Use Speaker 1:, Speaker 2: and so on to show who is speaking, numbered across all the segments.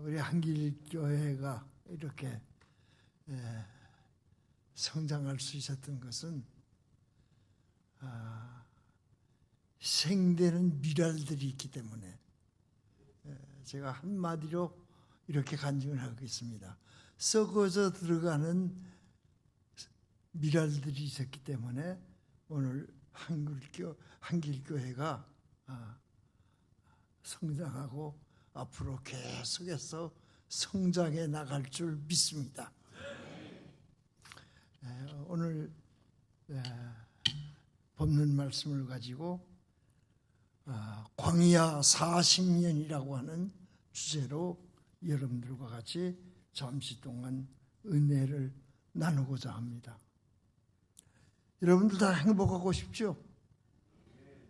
Speaker 1: 우리 한길교회가 이렇게 성장할 수 있었던 것은 희생되는 미랄들이 있기 때문에 제가 한마디로 이렇게 간증을 하겠습니다. 썩어져 들어가는 미랄들이 있었기 때문에 오늘 한길교회가 성장하고 앞으로 계속해서 성장해 나갈 줄 믿습니다. 오늘 본문 말씀을 가지고 광야 40년이라고 하는 주제로 여러분들과 같이 잠시 동안 은혜를 나누고자 합니다. 여러분들 다 행복하고 싶죠?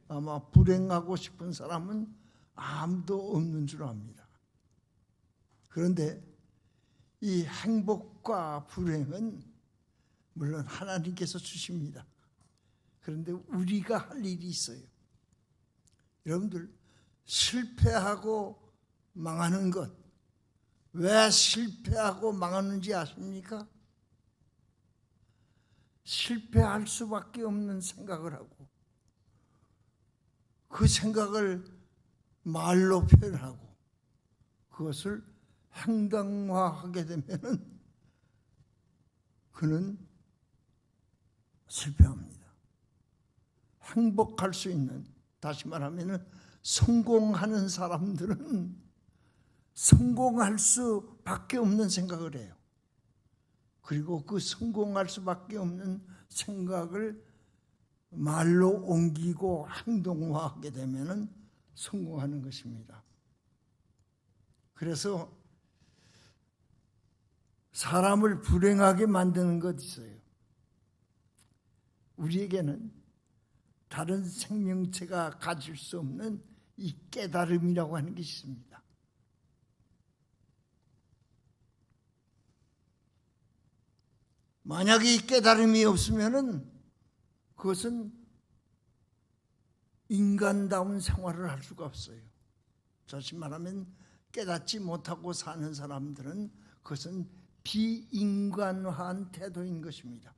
Speaker 1: 아마 불행하고 싶은 사람은 아무도 없는 줄 압니다. 그런데 이 행복과 불행은 물론 하나님께서 주십니다. 그런데 우리가 할 일이 있어요. 여러분들 실패하고 망하는 것, 왜 실패하고 망하는지 아십니까? 실패할 수밖에 없는 생각을 하고 그 생각을 말로 표현하고 그것을 행동화하게 되면은 그는 실패합니다. 행복할 수 있는, 다시 말하면은 성공하는 사람들은 성공할 수밖에 없는 생각을 해요. 그리고 그 성공할 수밖에 없는 생각을 말로 옮기고 행동화하게 되면은 성공하는 것입니다. 그래서 사람을 불행하게 만드는 것 있어요. 우리에게는 다른 생명체가 가질 수 없는 이 깨달음이라고 하는 게 있습니다. 만약에 이 깨달음이 없으면은 그것은 인간다운 생활을 할 수가 없어요. 다시 말하면 깨닫지 못하고 사는 사람들은 그것은 비인간화한 태도인 것입니다.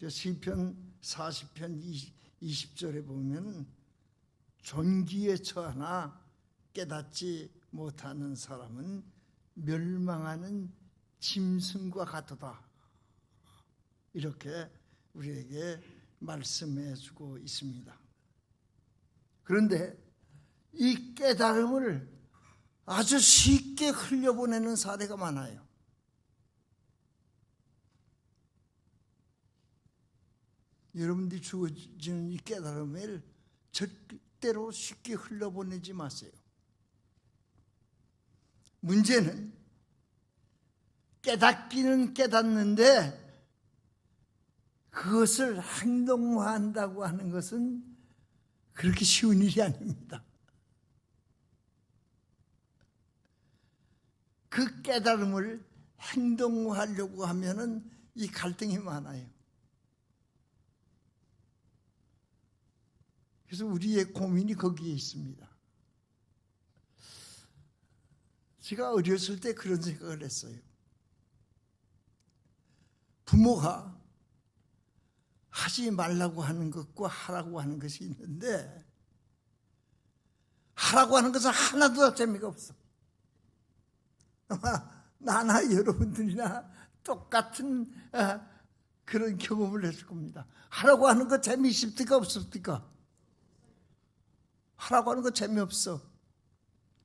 Speaker 1: 시편 40편 20절에 보면 존귀에 처하나 깨닫지 못하는 사람은 멸망하는 짐승과 같도다. 이렇게 우리에게 말씀해 주고 있습니다. 그런데 이 깨달음을 아주 쉽게 흘려보내는 사례가 많아요. 여러분들이 주어지는 이 깨달음을 절대로 쉽게 흘려보내지 마세요. 문제는 깨닫기는 깨닫는데 그것을 행동화한다고 하는 것은 그렇게 쉬운 일이 아닙니다. 그 깨달음을 행동화하려고 하면은 이 갈등이 많아요. 그래서 우리의 고민이 거기에 있습니다. 제가 어렸을 때 그런 생각을 했어요. 부모가 하지 말라고 하는 것과 하라고 하는 것이 있는데 하라고 하는 것은 하나도 재미가 없어. 아마 나나 여러분들이나 똑같은 그런 경험을 했을 겁니다. 하라고 하는 것 재미있습니까? 없습니까? 하라고 하는 것 재미없어.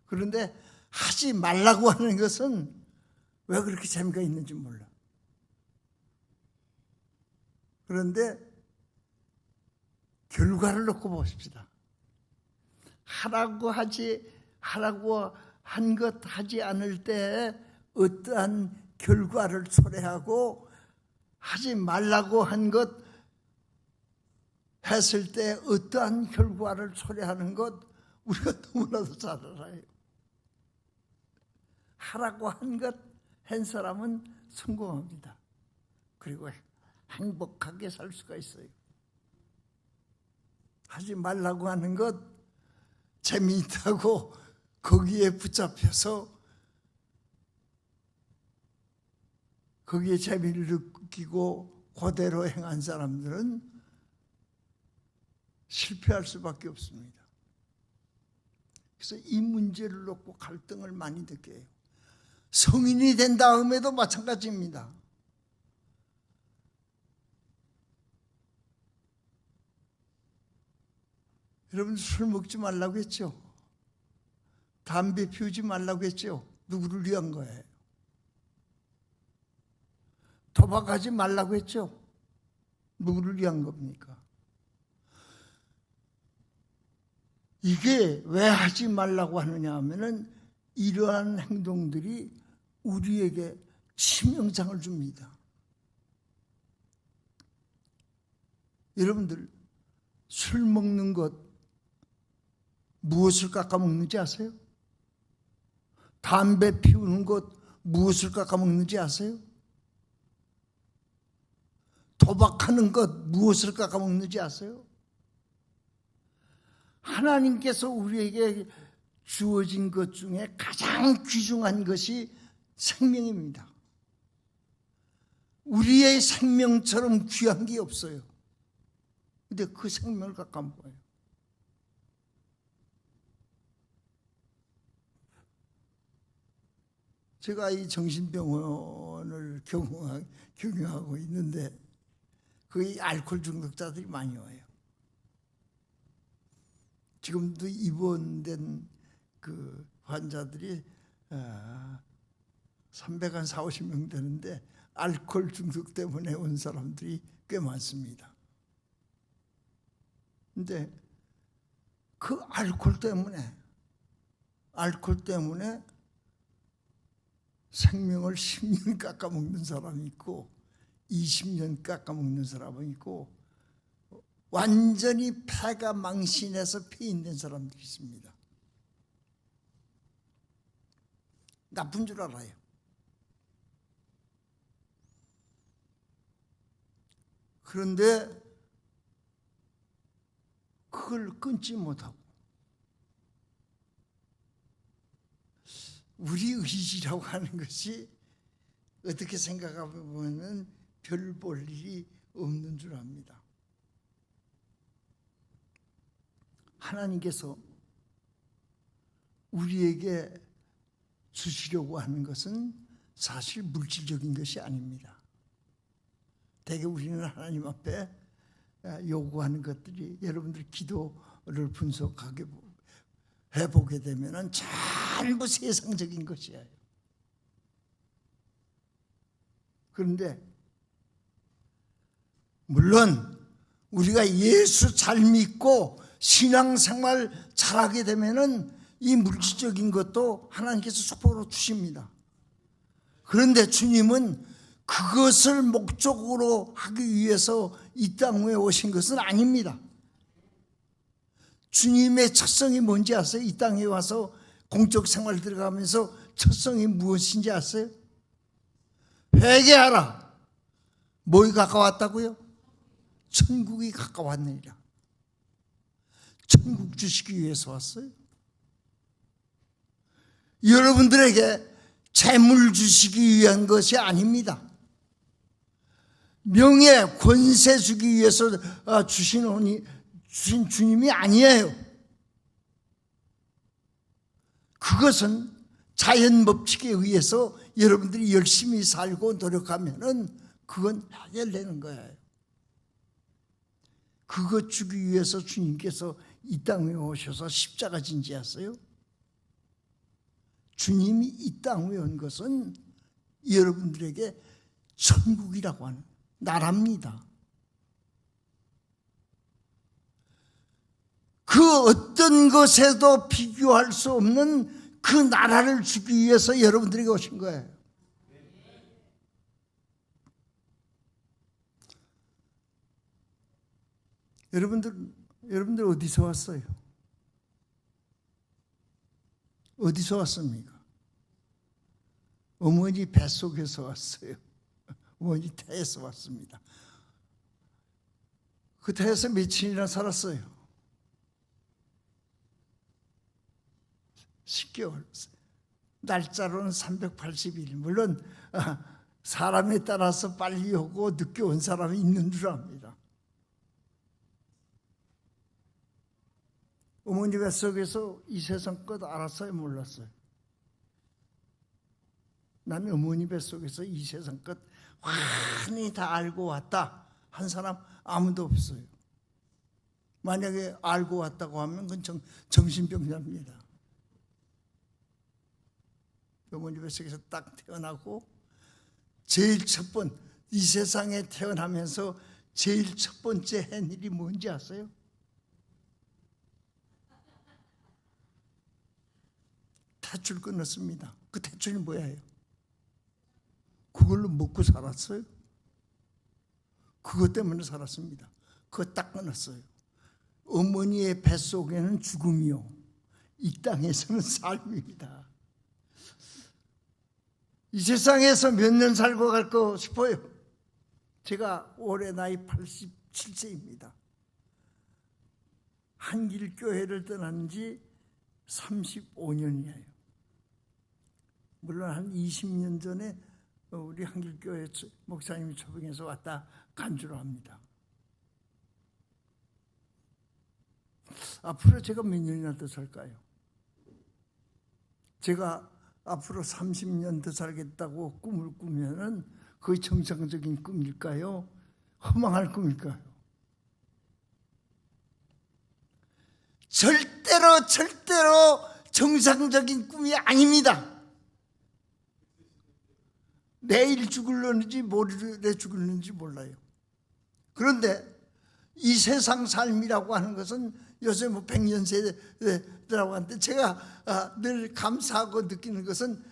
Speaker 1: 그런데 하지 말라고 하는 것은 왜 그렇게 재미가 있는지 몰라. 그런데 결과를 놓고 보십시다. 하라고 한 것 하지 않을 때 어떠한 결과를 초래하고 하지 말라고 한 것 했을 때 어떠한 결과를 초래하는 것 우리가 너무나도 잘 알아요. 하라고 한 것 한 사람은 성공합니다. 그리고 행복하게 살 수가 있어요. 하지 말라고 하는 것 재미있다고 거기에 붙잡혀서 거기에 재미를 느끼고 그대로 행한 사람들은 실패할 수밖에 없습니다. 그래서 이 문제를 놓고 갈등을 많이 느껴요. 성인이 된 다음에도 마찬가지입니다. 여러분, 술 먹지 말라고 했죠? 담배 피우지 말라고 했죠? 누구를 위한 거예요? 도박하지 말라고 했죠? 누구를 위한 겁니까? 이게 왜 하지 말라고 하느냐 하면은 이러한 행동들이 우리에게 치명상을 줍니다. 여러분들, 술 먹는 것 무엇을 깎아먹는지 아세요? 담배 피우는 것 무엇을 깎아먹는지 아세요? 도박하는 것 무엇을 깎아먹는지 아세요? 하나님께서 우리에게 주어진 것 중에 가장 귀중한 것이 생명입니다. 우리의 생명처럼 귀한 게 없어요. 근데 그 생명을 깎아먹어요. 제가 이 정신병원을 경영하고 있는데 거기 알코올 중독자들이 많이 와요. 지금도 입원된 그 환자들이 340명 되는데 알코올 중독 때문에 온 사람들이 꽤 많습니다. 근데 그 알코올 때문에 생명을 10년 깎아먹는 사람이 있고 20년 깎아먹는 사람이 있고 완전히 폐가 망신해서 폐인된 사람들이 있습니다. 나쁜 줄 알아요. 그런데 그걸 끊지 못하고 우리 의지라고 하는 것이 어떻게 생각하면 별 볼 일이 없는 줄 압니다. 하나님께서 우리에게 주시려고 하는 것은 사실 물질적인 것이 아닙니다. 대개 우리는 하나님 앞에 요구하는 것들이 여러분들 기도를 분석하게 해보게 되면 전부 세상적인 것이에요. 그런데 물론 우리가 예수 잘 믿고 신앙생활 잘하게 되면은 이 물질적인 것도 하나님께서 축복으로 주십니다. 그런데 주님은 그것을 목적으로 하기 위해서 이 땅에 오신 것은 아닙니다. 주님의 첫성이 뭔지 아세요? 이 땅에 와서 공적 생활 들어가면서 첫성이 무엇인지 아세요? 회개하라. 뭐가 가까웠다고요? 천국이 가까웠느니라. 천국 주시기 위해서 왔어요. 여러분들에게 재물 주시기 위한 것이 아닙니다. 명예, 권세 주기 위해서 주신 주님이 아니에요. 그것은 자연 법칙에 의해서 여러분들이 열심히 살고 노력하면은 그건 해결되는 거예요. 그것 주기 위해서 주님께서 이 땅에 오셔서 십자가 진지하세요. 주님이 이 땅에 온 것은 여러분들에게 천국이라고 하는 나라입니다. 그 어떤 것에도 비교할 수 없는 그 나라를 주기 위해서 여러분들에게 오신 거예요. 여러분들 어디서 왔어요? 어디서 왔습니까? 어머니 뱃속에서 왔어요. 어머니 태에서 왔습니다. 그 태에서 며칠이나 살았어요? 10개월. 날짜로는 380일. 물론 사람에 따라서 빨리 오고 늦게 온 사람이 있는 줄 압니다. 어머니 뱃속에서 이 세상 것 알았어요? 몰랐어요? 나는 어머니 뱃속에서 이 세상 것 환히 다 알고 왔다 한 사람 아무도 없어요. 만약에 알고 왔다고 하면 그건 정신병자입니다. 어머니 뱃속에서 딱 태어나고 제일 첫 번, 이 세상에 태어나면서 제일 첫 번째 한 일이 뭔지 아세요? 탯줄 끊었습니다. 그 탯줄이 뭐예요? 그걸로 먹고 살았어요. 그것 때문에 살았습니다. 그거 딱 끊었어요. 어머니의 뱃속에는 죽음이요, 이 땅에서는 삶입니다. 이 세상에서 몇 년 살고 갈까 싶어요. 제가 올해 나이 87세입니다. 한길교회를 떠난 지 35년이에요. 물론 한 20년 전에 우리 한길교회 목사님이 초빙해서 왔다 간 줄 압니다. 앞으로 제가 몇 년이나 더 살까요? 제가 앞으로 30년 더 살겠다고 꿈을 꾸면은 그게 정상적인 꿈일까요? 허망할 꿈일까요? 절대로 정상적인 꿈이 아닙니다. 내일 죽을는지 모레 죽을는지 몰라요. 그런데 이 세상 삶이라고 하는 것은 요새 뭐 100년 세대라고 하는데 제가 늘 감사하고 느끼는 것은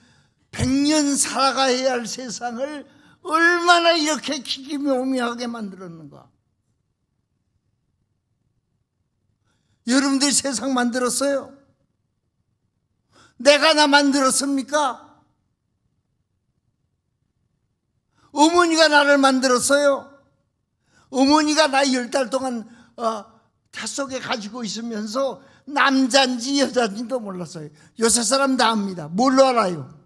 Speaker 1: 100년 살아가야 할 세상을 얼마나 이렇게 기기묘묘하게 만들었는가. 여러분들이 세상 만들었어요? 내가 나 만들었습니까? 어머니가 나를 만들었어요. 어머니가 나 10달 동안 태 속에 가지고 있으면서 남자인지 여자인지도 몰랐어요. 요새 사람 다 압니다. 뭘로 알아요?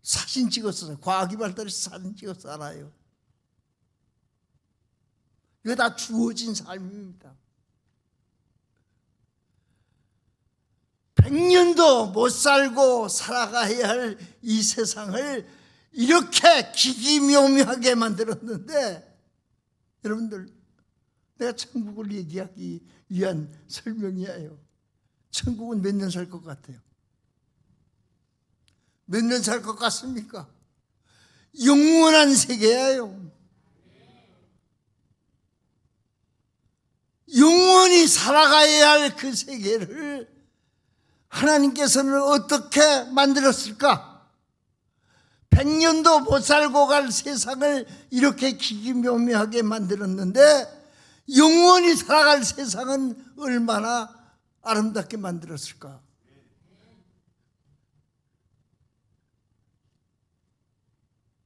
Speaker 1: 사진 찍었어요. 과학이 발달해서 사진 찍어서 알아요. 이거 다 주어진 삶입니다. 100년도 못 살고 살아가야 할 이 세상을 이렇게 기기묘묘하게 만들었는데, 여러분들, 내가 천국을 얘기하기 위한 설명이에요. 천국은 몇 년 살 것 같아요? 몇 년 살 것 같습니까? 영원한 세계예요. 영원히 살아가야 할 그 세계를 하나님께서는 어떻게 만들었을까? 100년도 못 살고 갈 세상을 이렇게 기기묘묘하게 만들었는데, 영원히 살아갈 세상은 얼마나 아름답게 만들었을까?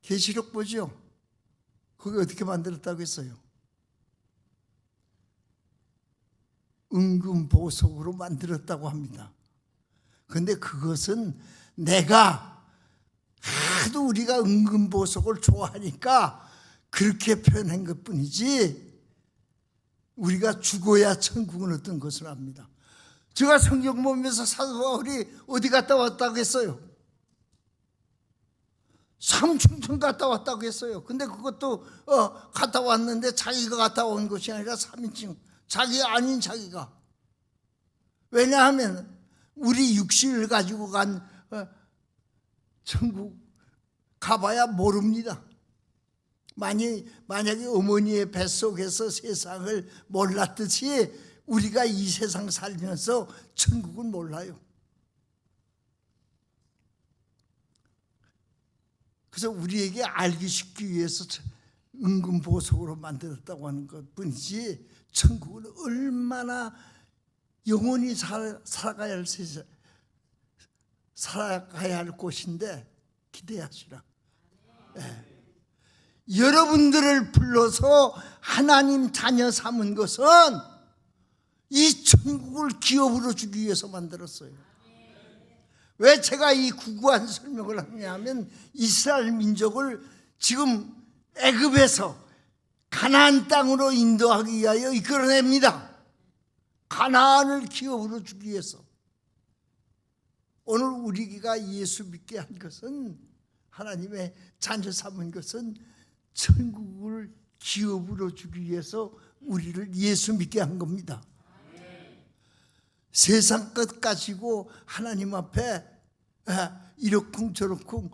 Speaker 1: 계시록 보죠. 그게 어떻게 만들었다고 했어요? 은금 보석으로 만들었다고 합니다. 그런데 그것은 내가 하도 우리가 은금 보석을 좋아하니까 그렇게 표현한 것뿐이지, 우리가 죽어야 천국은 어떤 것을 압니다. 제가 성경 보면서 사도 바울이 어디 갔다 왔다고 했어요? 삼층천 갔다 왔다고 했어요. 근데 그것도 갔다 왔는데 자기가 갔다 온 것이 아니라 3인칭, 자기 아닌 자기가. 왜냐하면 우리 육신을 가지고 간 천국 가봐야 모릅니다. 만약에 어머니의 뱃속에서 세상을 몰랐듯이 우리가 이 세상 살면서 천국은 몰라요. 그래서 우리에게 알기 쉽기 위해서 은금 보석으로 만들었다고 하는 것뿐이지, 천국은 얼마나 영원히 살아가야 할 세상, 살아가야 할 곳인데 기대하시라. 네. 여러분들을 불러서 하나님 자녀 삼은 것은 이 천국을 기업으로 주기 위해서 만들었어요. 왜 제가 이 구구한 설명을 하냐 하면 이스라엘 민족을 지금 애굽에서 가나안 땅으로 인도하기 위하여 이끌어냅니다. 가나안을 기업으로 주기 위해서. 오늘 우리가 예수 믿게 한 것은, 하나님의 자녀 삼은 것은 천국을 기업으로 주기 위해서 우리를 예수 믿게 한 겁니다. 세상 것 가지고 하나님 앞에 이러쿵저러쿵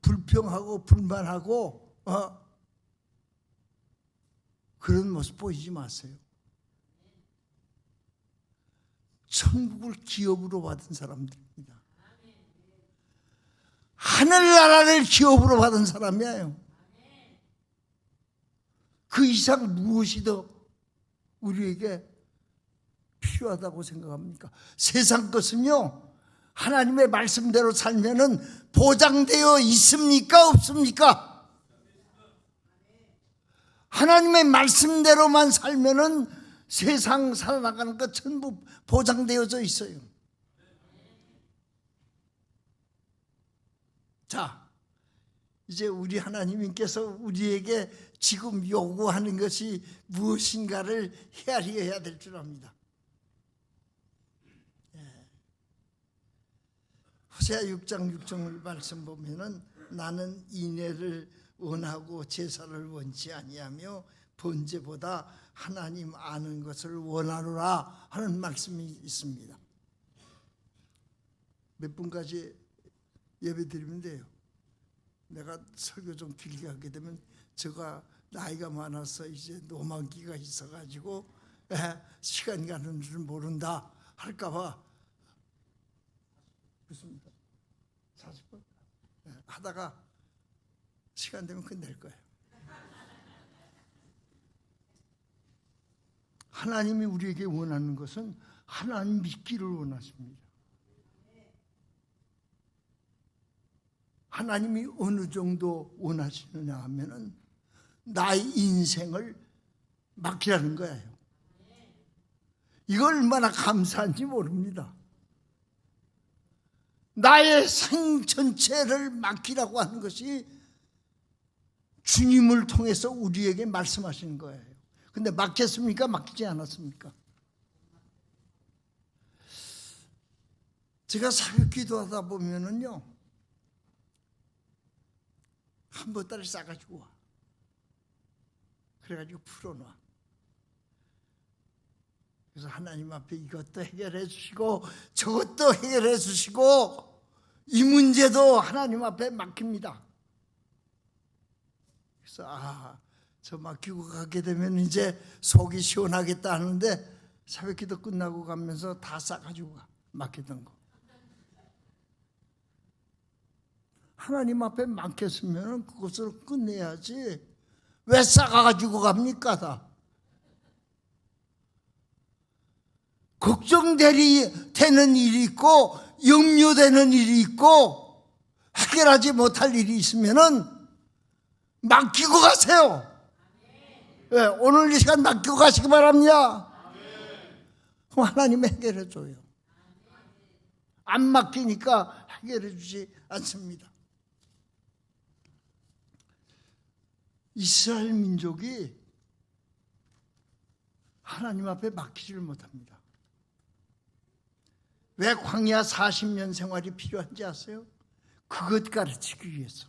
Speaker 1: 불평하고 불만하고 그런 모습 보이지 마세요. 천국을 기업으로 받은 사람들입니다. 하늘나라를 기업으로 받은 사람이에요. 그 이상 무엇이 더 우리에게 필요하다고 생각합니까? 세상 것은요, 하나님의 말씀대로 살면은 보장되어 있습니까? 없습니까? 하나님의 말씀대로만 살면은 세상 살아나가는 것 전부 보장되어져 있어요. 자, 이제 우리 하나님께서 우리에게 지금 요구하는 것이 무엇인가를 헤아려야 될 줄 압니다. 호세아 6장 6절 말씀 보면은 나는 인애를 원하고 제사를 원치 아니하며 번제보다 하나님 아는 것을 원하노라 하는 말씀이 있습니다. 몇 분까지 예배 드리면 돼요. 내가 설교 좀 길게 하게 되면 제가 나이가 많아서 이제 노만기가 있어가지고 시간 가는 줄 모른다 할까봐 그렇습니다. 40분 하다가 시간 되면 끝낼 거예요. 하나님이 우리에게 원하는 것은 하나님 믿기를 원하십니다. 하나님이 어느 정도 원하시느냐 하면은 나의 인생을 맡기라는 거예요. 이거 얼마나 감사한지 모릅니다. 나의 생 전체를 맡기라고 하는 것이 주님을 통해서 우리에게 말씀하시는 거예요. 근데 맡겼습니까? 맡기지 않았습니까? 제가 새벽 기도하다 보면은요, 한 보따리 싸가지고 와. 그래가지고 풀어놔. 그래서 하나님 앞에 이것도 해결해 주시고 저것도 해결해 주시고 이 문제도 하나님 앞에 맡깁니다. 그래서 저 맡기고 가게 되면 이제 속이 시원하겠다 하는데 새벽기도 끝나고 가면서 다 싸가지고 가. 맡겼던 거. 하나님 앞에 맡겼으면 그것을 끝내야지 왜 싸가지고 갑니까? 다 걱정되는 일이 있고 염려되는 일이 있고 해결하지 못할 일이 있으면은 맡기고 가세요. 네, 오늘 이 시간 맡기고 가시기 바랍니다. 그럼 하나님이 해결해 줘요. 안 맡기니까 해결해 주지 않습니다. 이스라엘 민족이 하나님 앞에 맡기지를 못합니다. 왜 광야 40년 생활이 필요한지 아세요? 그것 가르치기 위해서.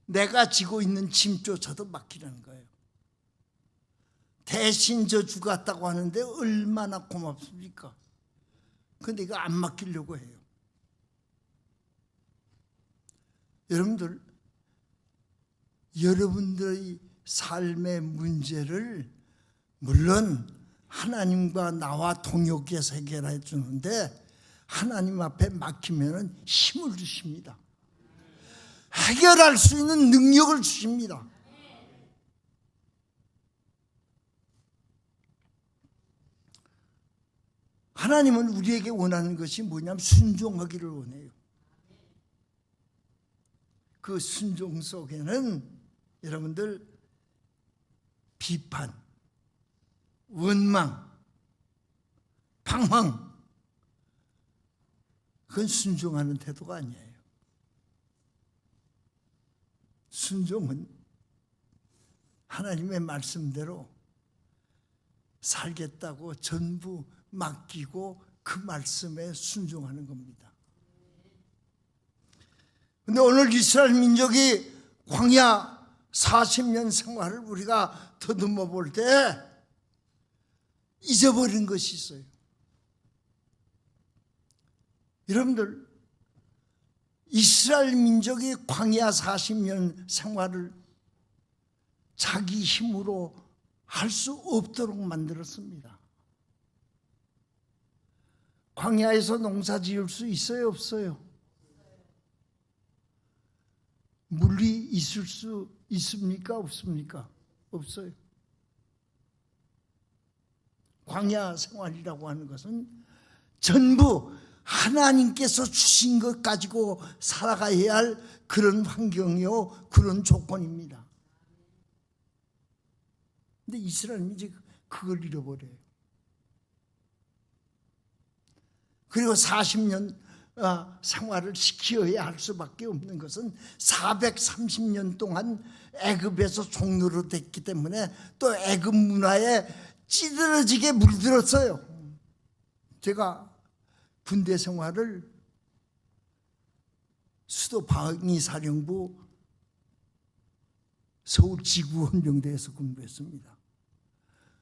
Speaker 1: 내가 지고 있는 짐조차도 맡기라는 거예요. 대신 저 주갔다고 하는데 얼마나 고맙습니까? 근데 이거 안 맡기려고 해요. 여러분들, 여러분들의 삶의 문제를 물론 하나님과 나와 동역해서 해결해 주는데 하나님 앞에 맡기면 힘을 주십니다. 해결할 수 있는 능력을 주십니다. 하나님은 우리에게 원하는 것이 뭐냐면 순종하기를 원해요. 그 순종 속에는 여러분들 비판, 원망, 방황, 그건 순종하는 태도가 아니에요. 순종은 하나님의 말씀대로 살겠다고 전부 맡기고 그 말씀에 순종하는 겁니다. 그런데 오늘 이스라엘 민족이 광야 40년 생활을 우리가 더듬어 볼 때 잊어버린 것이 있어요. 여러분들, 이스라엘 민족이 광야 40년 생활을 자기 힘으로 할 수 없도록 만들었습니다. 광야에서 농사 지을 수 있어요, 없어요? 물이 있을 수 있습니까, 없습니까? 없어요. 광야 생활이라고 하는 것은 전부 하나님께서 주신 것 가지고 살아가야 할 그런 환경이요, 그런 조건입니다. 근데 이스라엘은 이제 그걸 잃어버려요. 그리고 40년 생활을 시켜야 할 수밖에 없는 것은 430년 동안 애굽에서 종로로 됐기 때문에 또 애굽 문화에 찌들어지게 물들었어요. 제가 군대 생활을 수도 방위사령부 서울지구헌병대에서 근무했습니다.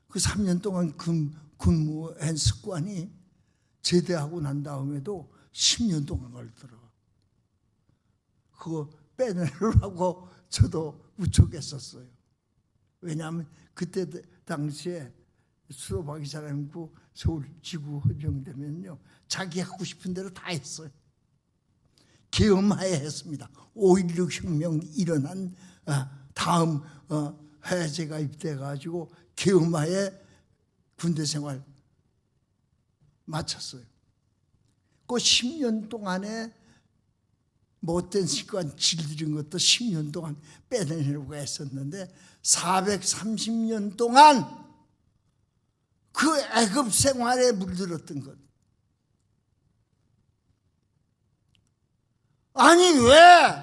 Speaker 1: 그 3년 동안 근무한 습관이 제대하고 난 다음에도 10년 동안 걸더라고요. 그거 빼내려고 저도 무척했었어요. 왜냐하면 그때 당시에 수도방위사령부 서울지구헌병대면요, 자기 하고 싶은 대로 다 했어요. 계엄하에 했습니다. 5.16 혁명 일어난 다음 해에 제가 입대해가지고 계엄하에 군대 생활 마쳤어요. 그 10년 동안에 못된 습관 질들인 것도 10년 동안 빼내려고 했었는데 430년 동안 그 애굽 생활에 물들었던 것. 아니 왜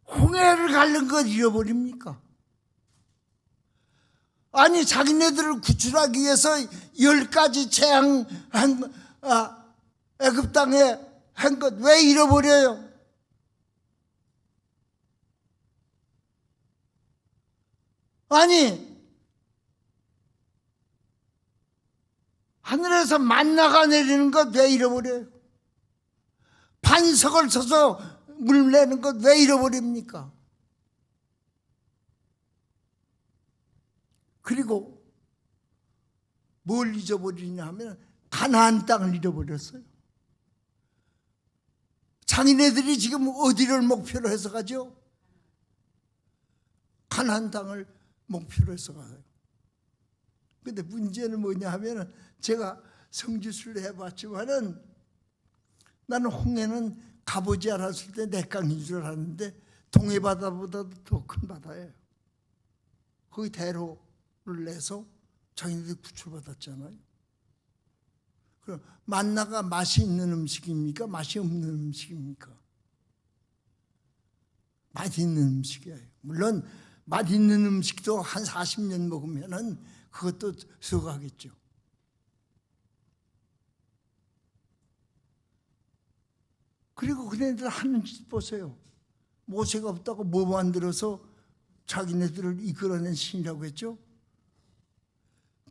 Speaker 1: 홍해를 가른 것 잃어버립니까? 아니 자기네들을 구출하기 위해서 10가지 재앙한 애굽 땅에 한 것 왜 잃어버려요? 아니 하늘에서 만나가 내리는 것 왜 잃어버려요? 반석을 쳐서 물 내는 것 왜 잃어버립니까? 그리고 뭘 잊어버리냐 하면 가나안 땅을 잃어버렸어요. 자기네들이 지금 어디를 목표로 해서 가죠? 가나안 땅을 목표로 해서 가요. 근데 문제는 뭐냐 하면 제가 성지순례 해봤지만은 나는 홍해는 가보지 않았을 때 내강인 줄 알았는데 동해바다보다도 더 큰 바다예요. 거기 대로를 내서 자기네들이 구출받았잖아요. 그럼 만나가 맛이 있는 음식입니까? 맛이 없는 음식입니까? 맛있는 음식이에요. 물론 맛있는 음식도 한 40년 먹으면은 그것도 들어가겠죠. 그리고 그네들 하는 짓 보세요. 모세가 없다고 뭐 만들어서 자기네들을 이끌어낸 신이라고 했죠?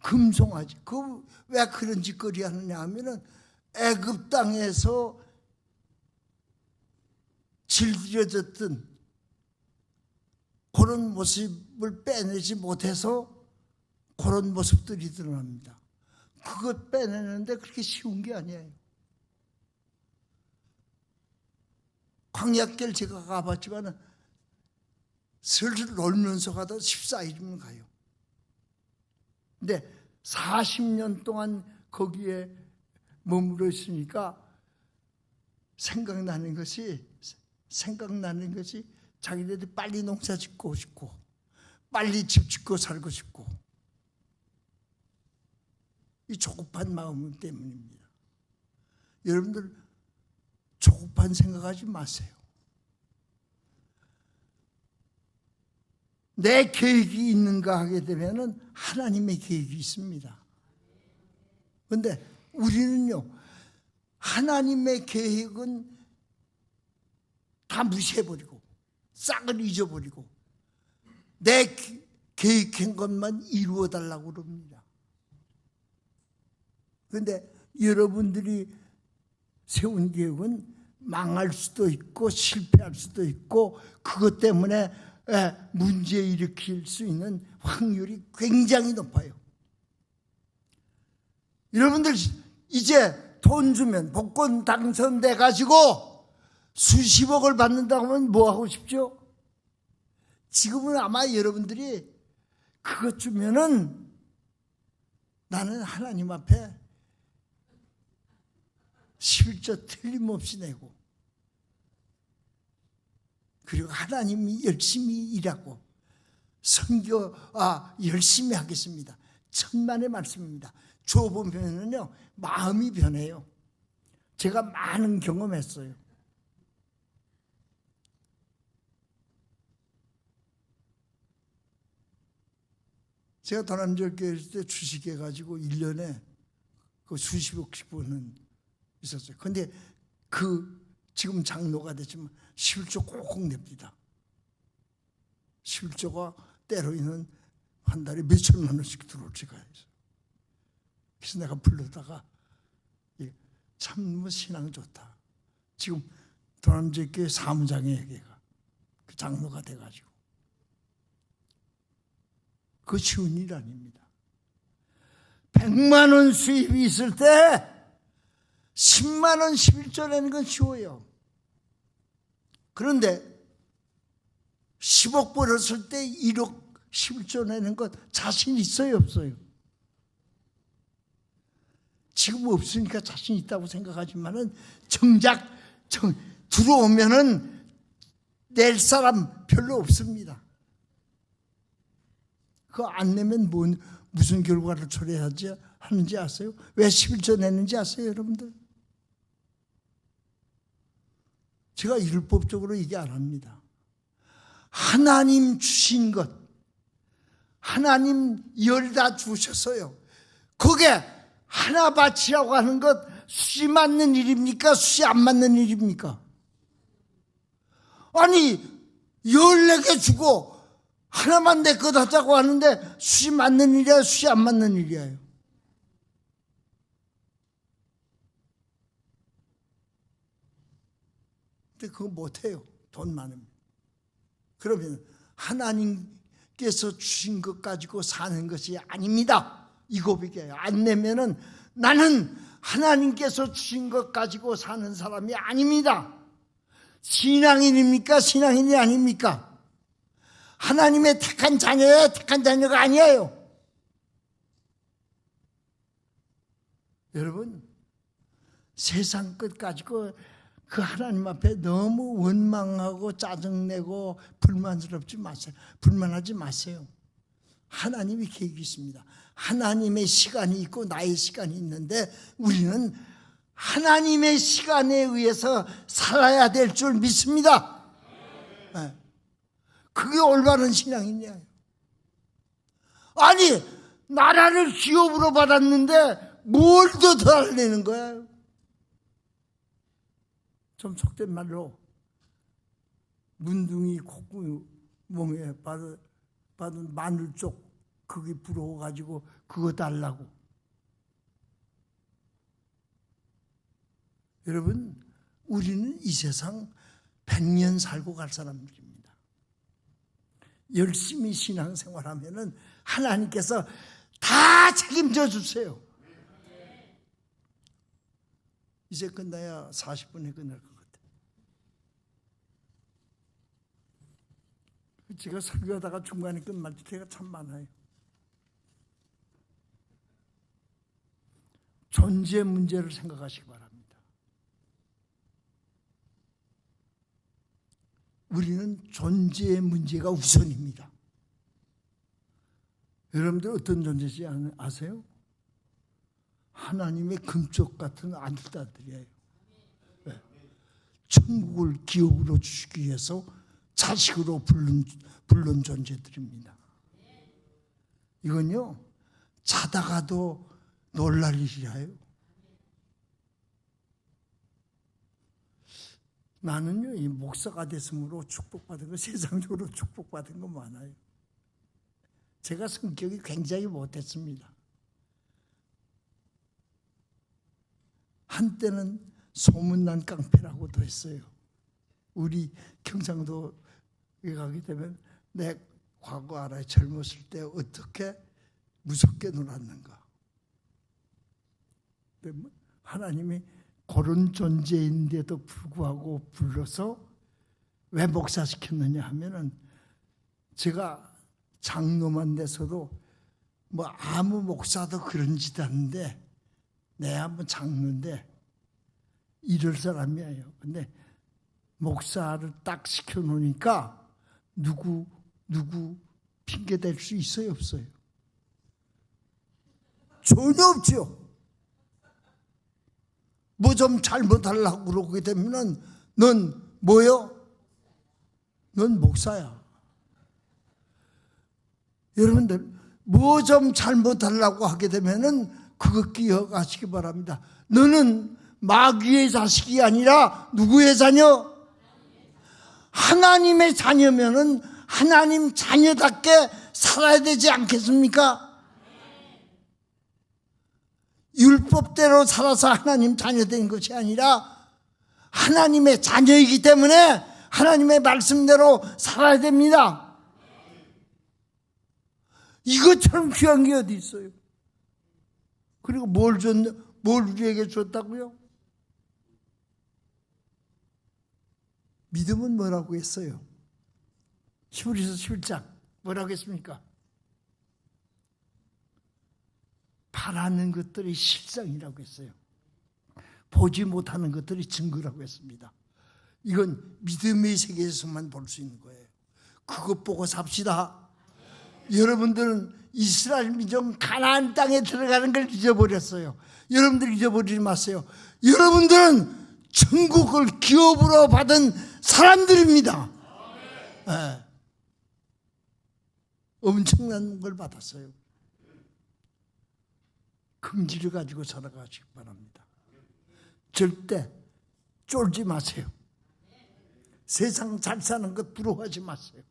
Speaker 1: 금송아지. 그 왜 그런 짓거리 하느냐 하면은 애굽 땅에서 질들여졌던 그런 모습을 빼내지 못해서 그런 모습들이 드러납니다. 그것 빼내는데 그렇게 쉬운 게 아니에요. 광야길 제가 가봤지만 슬슬 놀면서 가도 14일이면 가요. 근데 40년 동안 거기에 머물러 있으니까 생각나는 것이 자기네들이 빨리 농사 짓고 싶고 빨리 집 짓고 살고 싶고, 이 조급한 마음 때문입니다. 여러분들 조급한 생각하지 마세요. 내 계획이 있는가 하게 되면 하나님의 계획이 있습니다. 그런데 우리는요, 하나님의 계획은 다 무시해버리고 싹을 잊어버리고 내 계획한 것만 이루어달라고 그럽니다. 그런데 여러분들이 세운 계획은 망할 수도 있고 실패할 수도 있고 그것 때문에 문제 일으킬 수 있는 확률이 굉장히 높아요. 여러분들 이제 돈 주면 복권 당선돼 가지고 수십억을 받는다고 하면 뭐 하고 싶죠? 지금은 아마 여러분들이 그것 주면은 나는 하나님 앞에 11조 틀림없이 내고, 그리고 하나님이 열심히 일하고 선교 열심히 하겠습니다. 천만의 말씀입니다. 줘보면은요 마음이 변해요. 제가 많은 경험했어요. 제가 도남절교회 때 주식해가지고 1년에 그 수십억씩 버는 있었어요. 근데 지금 장로가 됐지만 11조 꼭 냅니다. 11조가 때로는 한 달에 몇천만 원씩 들어올 때가 있어요. 그래서 내가 불러다가 참 신앙 좋다. 지금 도남절교회 사무장이에요. 걔가 그 장로가 돼가지고. 그 쉬운 일 아닙니다. 100만 원 수입이 있을 때 10만 원 11조 내는 건 쉬워요. 그런데 10억 벌었을 때 1억 11조 내는 건 자신 있어요, 없어요? 지금 없으니까 자신 있다고 생각하지만은 정작 들어오면은 낼 사람 별로 없습니다. 그거 안 내면 무슨 결과를 초래하는지 아세요? 왜 11조 내는지 아세요, 여러분들? 제가 율법적으로 얘기 안 합니다. 하나님 주신 것, 하나님 열다 주셨어요. 그게 하나 바치라고 하는 것 숫이 맞는 일입니까? 숫이 안 맞는 일입니까? 아니 14개 주고 하나만 내 것 하자고 하는데 숫이 맞는 일이야, 숫이 안 맞는 일이에요? 근데 그거 못해요. 돈 많으면. 그러면 하나님께서 주신 것 가지고 사는 것이 아닙니다. 이 고백이에요. 안 내면은 나는 하나님께서 주신 것 가지고 사는 사람이 아닙니다. 신앙인입니까? 신앙인이 아닙니까? 하나님의 택한 자녀예요? 택한 자녀가 아니에요. 여러분, 세상 것 가지고 그 하나님 앞에 너무 원망하고 짜증내고 불만스럽지 마세요. 불만하지 마세요. 하나님이 계획이 있습니다. 하나님의 시간이 있고 나의 시간이 있는데 우리는 하나님의 시간에 의해서 살아야 될 줄 믿습니다. 네. 그게 올바른 신앙이냐. 아니 나라를 기업으로 받았는데 뭘 더 달래는 거야. 좀 속된 말로 문둥이 콧구멍에 받은 마늘 쪽 그게 부러워가지고 그거 달라고. 여러분, 우리는 이 세상 100년 살고 갈 사람들입니다. 열심히 신앙생활하면은 하나님께서 다 책임져 주세요. 이제 끝나야 40분에 끝날 것 같아요. 제가 설교하다가 중간에 끝날 때가 참 많아요. 존재 문제를 생각하시기 바랍니다. 우리는 존재의 문제가 우선입니다. 여러분들 어떤 존재인지 아세요? 하나님의 금쪽 같은 아들딸들이에요. 네. 천국을 기업으로 주시기 위해서 자식으로 부른 존재들입니다. 이건요, 자다가도 놀랄 일이에요. 나는요, 이 목사가 됐으므로 축복받은 거, 세상적으로 축복받은 거 많아요. 제가 성격이 굉장히 못했습니다. 한때는 소문난 깡패라고도 했어요. 우리 경상도에 가게 되면 내 과거 알아요. 젊었을 때 어떻게 무섭게 놀았는가. 하나님이 그런 존재인데도 불구하고 불러서 왜 목사시켰느냐 하면은, 제가 장로만 돼서도 뭐 아무 목사도 그런 짓 하는데 내가 한번 장로인데 이럴 사람이에요. 근데 목사를 딱 시켜놓으니까 누구 핑계 댈 수 있어요, 없어요? 전혀 없죠. 뭐 좀 잘못하려고 그러게 되면은 넌 뭐요? 넌 목사야. 여러분들 뭐 좀 잘못하려고 하게 되면은 그거 기억하시기 바랍니다. 너는 마귀의 자식이 아니라 누구의 자녀? 하나님의 자녀면은 하나님 자녀답게 살아야 되지 않겠습니까? 율법대로 살아서 하나님 자녀 된 것이 아니라 하나님의 자녀이기 때문에 하나님의 말씀대로 살아야 됩니다. 이것처럼 귀한 게 어디 있어요? 그리고 뭘 우리에게 줬다고요? 믿음은 뭐라고 했어요? 히브리서 11장 뭐라고 했습니까? 바라는 것들이 실상이라고 했어요. 보지 못하는 것들이 증거라고 했습니다. 이건 믿음의 세계에서만 볼 수 있는 거예요. 그것 보고 삽시다. 여러분들은 이스라엘 민족 가나안 땅에 들어가는 걸 잊어버렸어요. 여러분들 잊어버리지 마세요. 여러분들은 천국을 기업으로 받은 사람들입니다. 네. 엄청난 걸 받았어요. 긍지를 가지고 살아가시기 바랍니다. 절대 쫄지 마세요. 세상 잘 사는 것 부러워하지 마세요.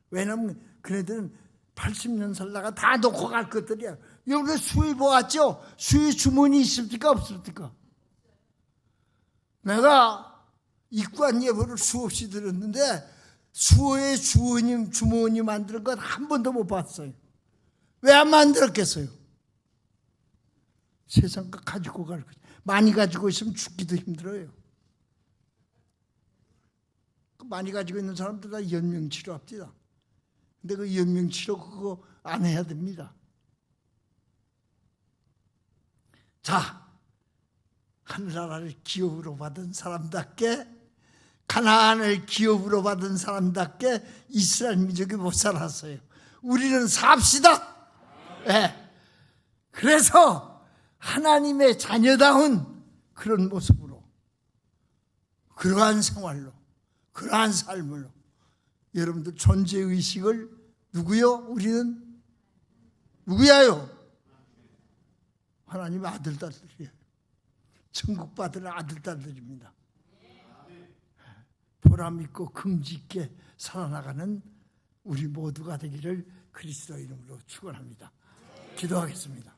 Speaker 1: 왜냐하면 그네들은 80년 살다가 다 놓고 갈 것들이야. 여기 수의 보았죠? 수의 주문이 있습니까? 없습니까? 내가 입관 예보를 수없이 들었는데 수호의 주문이 만드는 건 한 번도 못 봤어요. 왜 안 만들었겠어요? 세상 거 가지고 갈 거. 많이 가지고 있으면 죽기도 힘들어요. 많이 가지고 있는 사람들 다 연명치료합니다. 근데 그 연명치료 그거 안 해야 됩니다. 자, 하늘나라를 기업으로 받은 사람답게, 가나안을 기업으로 받은 사람답게 이스라엘 민족이 못 살았어요. 우리는 삽시다. 네. 그래서 하나님의 자녀다운 그런 모습으로, 그러한 생활로, 그러한 삶으로 여러분들 존재의식을 누구요? 우리는 누구야요? 하나님의 아들딸들이에요. 천국 받은 아들딸들입니다. 보람 있고 긍지 있게 살아나가는 우리 모두가 되기를 그리스도 이름으로 축원합니다. 기도하겠습니다.